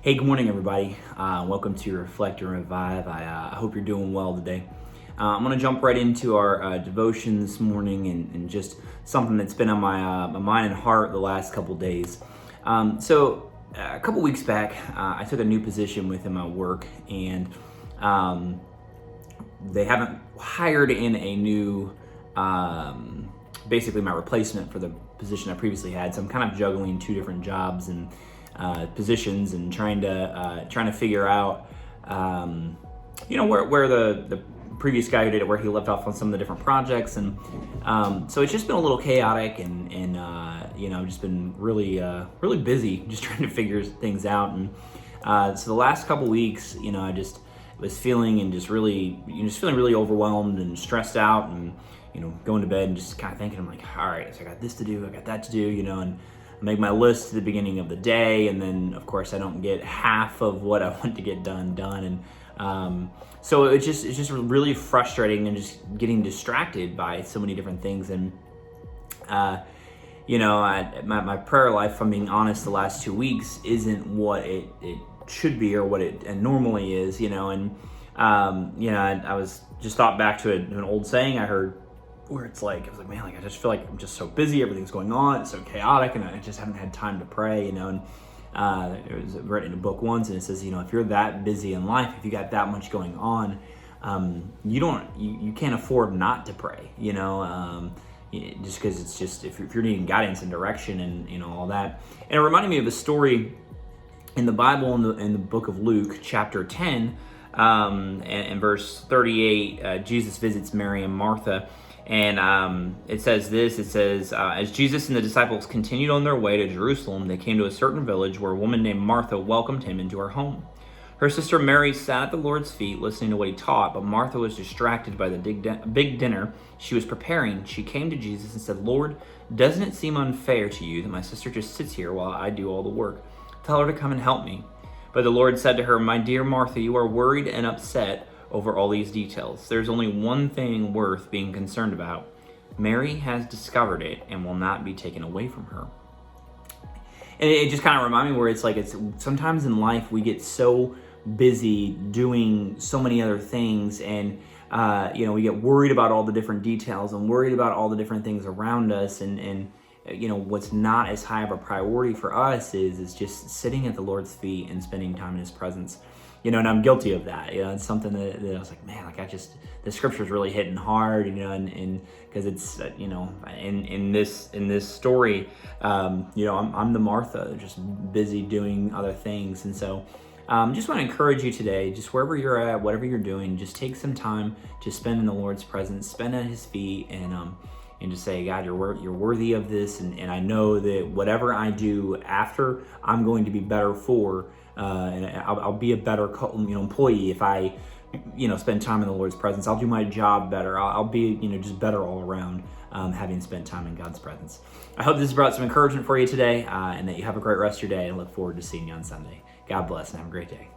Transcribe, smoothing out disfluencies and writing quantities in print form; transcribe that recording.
Hey, good morning, everybody. Welcome to Reflect and Revive. I hope you're doing well today. I'm going to jump right into our devotion this morning and just something that's been on my mind and heart the last couple days. A couple weeks back, I took a new position within my work, and they haven't hired in a new, basically my replacement for the position I previously had. So I'm kind of juggling two different jobs and positions and trying to figure out, where the previous guy who did it, where he left off on some of the different projects, and so it's just been a little chaotic and just been really busy just trying to figure things out. And so the last couple weeks, I just was feeling and feeling really overwhelmed and stressed out, and going to bed and just kind of thinking, I'm like, all right, so I got this to do, I got that to do, and I make my list at the beginning of the day, and then of course I don't get half of what I want to get done. And so it's just really frustrating and just getting distracted by so many different things. And my prayer life, if I'm being honest, the last 2 weeks isn't what it should be or what it normally is, and I was just thought back to an old saying I heard, where it's like, I was like, man, I just feel like I'm just so busy, everything's going on, it's so chaotic, and I just haven't had time to pray, and it was written in a book once, and it says, if you're that busy in life, if you got that much going on, you can't afford not to pray, just because it's just, if you're needing guidance and direction and all that. And it reminded me of a story in the Bible, in the book of Luke, chapter 10, and verse 38, Jesus visits Mary and Martha. And it says, as Jesus and the disciples continued on their way to Jerusalem, they came to a certain village where a woman named Martha welcomed him into her home. Her sister Mary sat at the Lord's feet listening to what he taught, but Martha was distracted by the big dinner she was preparing. She came to Jesus and said, "Lord, doesn't it seem unfair to you that my sister just sits here while I do all the work? Tell her to come and help me." But the Lord said to her, "My dear Martha, you are worried and upset over all these details. There's only one thing worth being concerned about. Mary has discovered it and will not be taken away from her." And it just kind of reminded me where it's like, it's sometimes in life we get so busy doing so many other things, and we get worried about all the different details and worried about all the different things around us, and what's not as high of a priority for us is just sitting at the Lord's feet and spending time in his presence. And I'm guilty of that. It's something that I was like, man, the scripture's really hitting hard, and because it's, in this story, I'm the Martha, just busy doing other things. And so just want to encourage you today, just wherever you're at, whatever you're doing, just take some time to spend in the Lord's presence, spend at his feet, and just say, God, you're worthy of this, and I know that whatever I do after, I'm going to be better for, and I'll be a better employee if I spend time in the Lord's presence. I'll do my job better. I'll be just better all around, having spent time in God's presence. I hope this has brought some encouragement for you today, and that you have a great rest of your day. I look forward to seeing you on Sunday. God bless and have a great day.